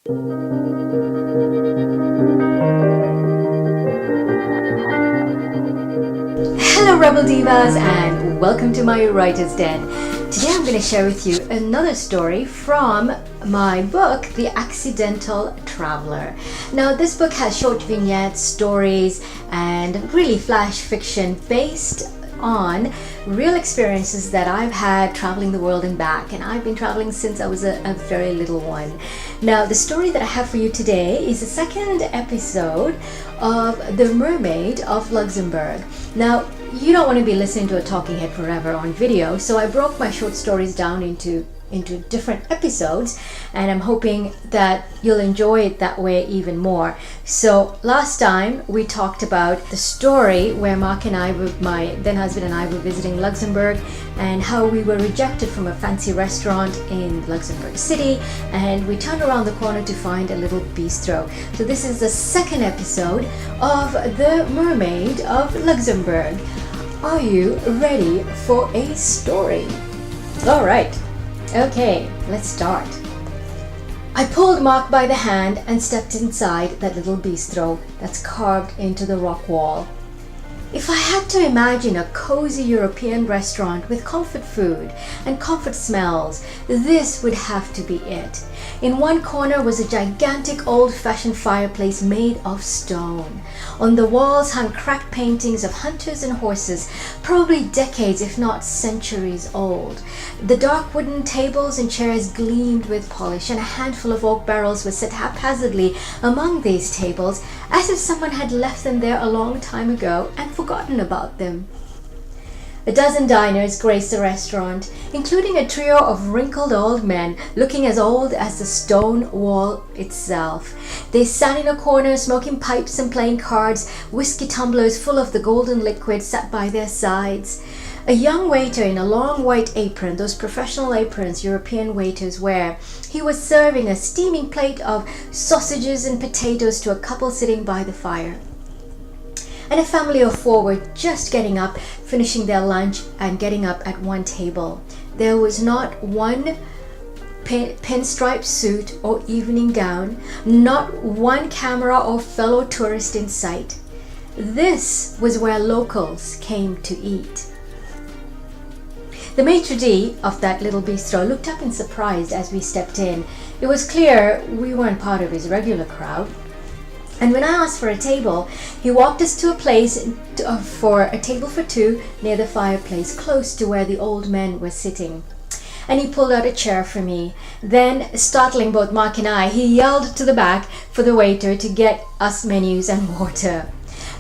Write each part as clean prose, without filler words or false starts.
Hello Rebel Divas and welcome to my Writer's Den. Today I'm going to share with you another story from my book, The Accidental Traveler. Now this book has short vignettes, stories and really flash fiction based on real experiences that I've had traveling the world and back, and I've been traveling since I was a very little one. Now the story that I have for you today is the second episode of The Mermaid of Luxembourg. Now you don't want to be listening to a talking head forever on video, so I broke my short stories down into different episodes, and I'm hoping that you'll enjoy it that way even more. So last time we talked about the story where Mark and I, my then husband and I, were visiting Luxembourg, and how we were rejected from a fancy restaurant in Luxembourg City, and we turned around the corner to find a little bistro. So this is the second episode of The Mermaid of Luxembourg. Are you ready for a story? All right. Okay, let's start. I pulled Mark by the hand and stepped inside that little bistro that's carved into the rock wall. If I had to imagine a cozy European restaurant with comfort food and comfort smells, this would have to be it. In one corner was a gigantic old-fashioned fireplace made of stone. On the walls hung cracked paintings of hunters and horses, probably decades if not centuries old. The dark wooden tables and chairs gleamed with polish, and a handful of oak barrels were set haphazardly among these tables, as if someone had left them there a long time ago and forgotten about them. A dozen diners graced the restaurant, including a trio of wrinkled old men looking as old as the stone wall itself. They sat in a corner smoking pipes and playing cards. Whiskey tumblers full of the golden liquid sat by their sides. A young waiter in a long white apron, those professional aprons European waiters wear, he was serving a steaming plate of sausages and potatoes to a couple sitting by the fire. And a family of four were just getting up, finishing their lunch and getting up at one table. There was not one pinstripe suit or evening gown, not one camera or fellow tourist in sight. This was where locals came to eat. The maitre d' of that little bistro looked up in surprise as we stepped in. It was clear we weren't part of his regular crowd. And when I asked for a table, he walked us to a place for a table for two near the fireplace, close to where the old men were sitting. And he pulled out a chair for me. Then, startling both Mark and I, he yelled to the back for the waiter to get us menus and water.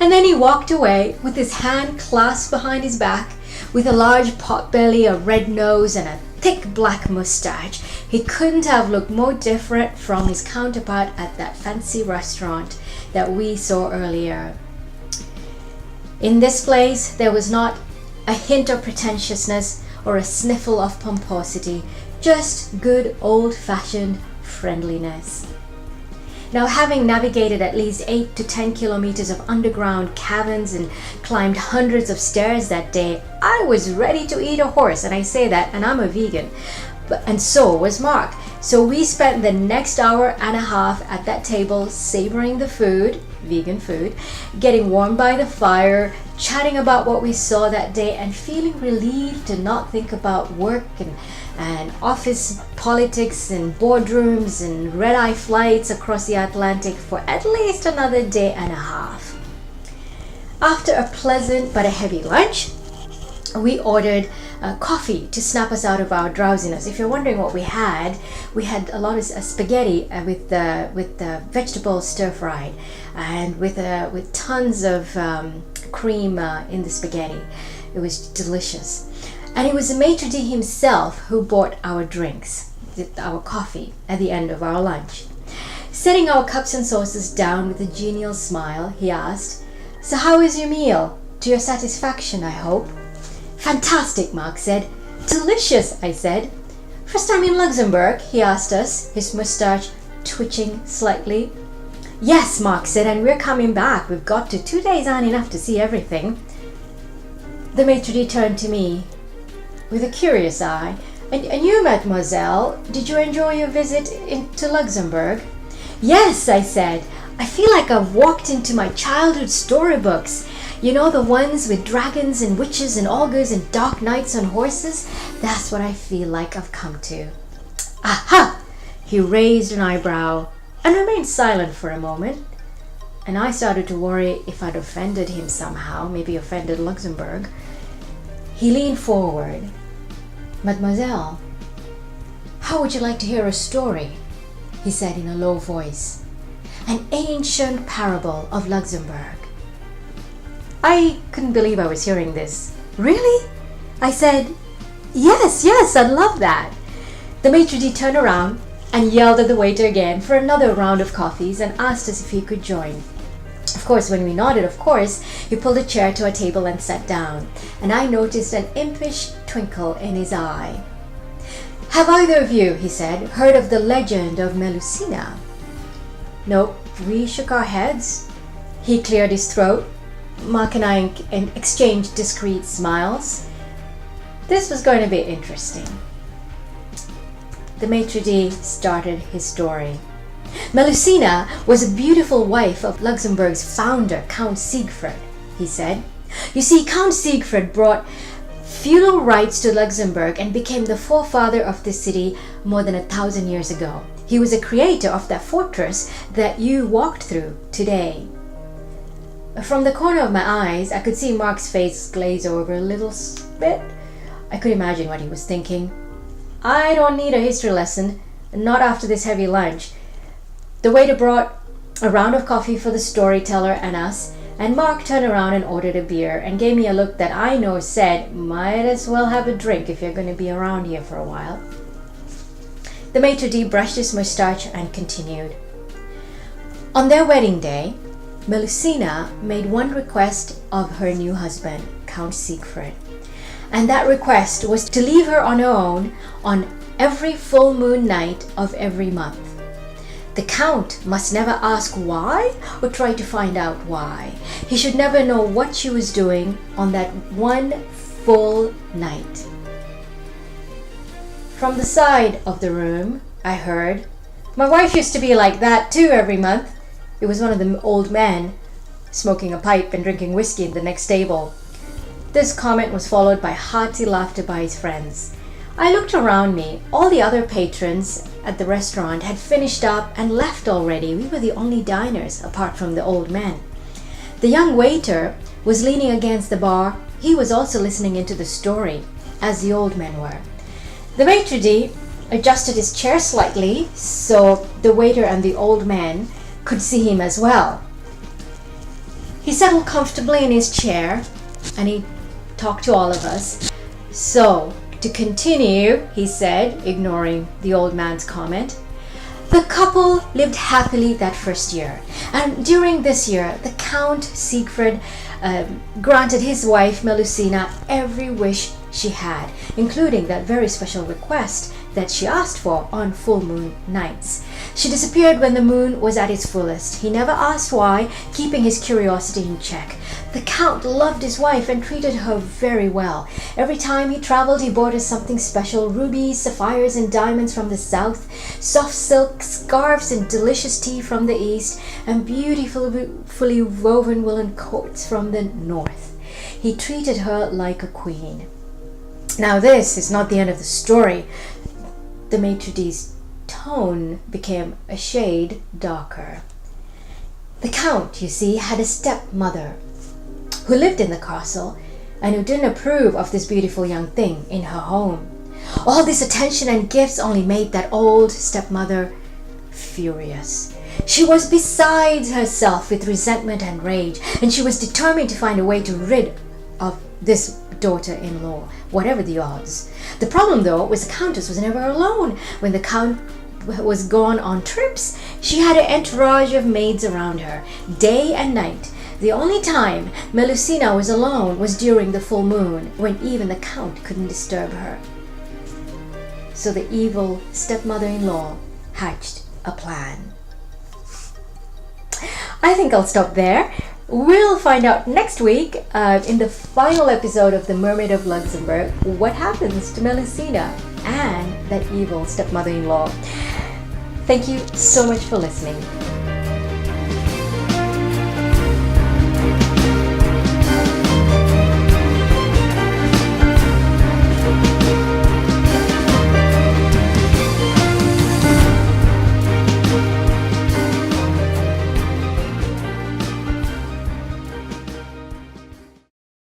And then he walked away with his hand clasped behind his back, with a large potbelly, a red nose, and a thick black mustache. He couldn't have looked more different from his counterpart at that fancy restaurant that we saw earlier. In this place, there was not a hint of pretentiousness or a sniffle of pomposity, just good old-fashioned friendliness. Now, having navigated at least 8 to 10 kilometers of underground caverns and climbed hundreds of stairs that day, I was ready to eat a horse, and I say that, and I'm a vegan. And so was Mark. So we spent the next hour and a half at that table savoring the food, vegan food, getting warm by the fire, chatting about what we saw that day, and feeling relieved to not think about work and office politics and boardrooms and red-eye flights across the Atlantic for at least another day and a half. After a pleasant but a heavy lunch, we ordered coffee to snap us out of our drowsiness. If you're wondering what we had a lot of spaghetti with the vegetable stir-fried, and with tons of cream in the spaghetti. It was delicious. And it was the maitre d' himself who bought our drinks, our coffee, at the end of our lunch. Setting our cups and saucers down with a genial smile, he asked, "So how was your meal? To your satisfaction, I hope?" "Fantastic," Mark said. "Delicious," I said. "First time in Luxembourg?" he asked us, his moustache twitching slightly. "Yes," Mark said, "and we're coming back. We've got to. 2 days aren't enough to see everything." The maitre d' turned to me with a curious eye. And you, mademoiselle, did you enjoy your visit to Luxembourg?" Yes, I said. I feel like I've walked into my childhood storybooks. You know, the ones with dragons and witches and ogres and dark knights on horses? That's what I feel like I've come to. Aha! He raised an eyebrow and remained silent for a moment. And I started to worry if I'd offended him somehow, maybe offended Luxembourg. He leaned forward. Mademoiselle, how would you like to hear a story? He said in a low voice. An ancient parable of Luxembourg. I couldn't believe I was hearing this. Really? I said, yes, I'd love that. The maitre d' turned around and yelled at the waiter again for another round of coffees and asked us if he could join. Of course, when we nodded, he pulled a chair to a table and sat down, and I noticed an impish twinkle in his eye. Have either of you, he said, heard of the legend of Melusina? Nope, we shook our heads. He cleared his throat. Mark and I exchanged discreet smiles. This was going to be interesting. The maitre d' started his story. Melusina was a beautiful wife of Luxembourg's founder, Count Siegfried, he said. You see, Count Siegfried brought feudal rights to Luxembourg and became the forefather of the city more than 1,000 years ago. He was a creator of that fortress that you walked through today. From the corner of my eyes, I could see Mark's face glaze over a little bit. I could imagine what he was thinking. I don't need a history lesson, not after this heavy lunch. The waiter brought a round of coffee for the storyteller and us, and Mark turned around and ordered a beer and gave me a look that I know said, might as well have a drink if you're going to be around here for a while. The maitre d' brushed his moustache and continued. On their wedding day, Melusina made one request of her new husband, Count Siegfried, and that request was to leave her on her own on every full moon night of every month. The Count must never ask why or try to find out why. He should never know what she was doing on that one full night. From the side of the room, I heard, my wife used to be like that too every month. It was one of the old men, smoking a pipe and drinking whiskey in the next table. This comment was followed by hearty laughter by his friends. I looked around me. All the other patrons at the restaurant had finished up and left already. We were the only diners, apart from the old men. The young waiter was leaning against the bar. He was also listening into the story, as the old men were. The maitre d' adjusted his chair slightly so the waiter and the old man could see him as well. He settled comfortably in his chair and he talked to all of us. So, to continue, he said, ignoring the old man's comment, the couple lived happily that first year. And during this year, the Count Siegfried granted his wife Melusina every wish she had, including that very special request that she asked for on full moon nights. She disappeared when the moon was at its fullest. He never asked why, keeping his curiosity in check. The Count loved his wife and treated her very well. Every time he traveled, he bought her something special: rubies, sapphires, and diamonds from the south, soft silk scarves and delicious tea from the east, and beautifully woven woolen coats from the north. He treated her like a queen. Now this is not the end of the story. The maitre d's tone became a shade darker. The Count, you see, had a stepmother who lived in the castle and who didn't approve of this beautiful young thing in her home. All this attention and gifts only made that old stepmother furious. She was beside herself with resentment and rage, and she was determined to find a way to rid of this daughter-in-law, whatever the odds. The problem, though, was the Countess was never alone. When the Count was gone on trips, she had an entourage of maids around her, day and night. The only time Melusina was alone was during the full moon, when even the Count couldn't disturb her. So the evil stepmother-in-law hatched a plan. I think I'll stop there. We'll find out next week in the final episode of The Mermaid of Luxembourg what happens to Melusina and that evil stepmother-in-law. Thank you so much for listening.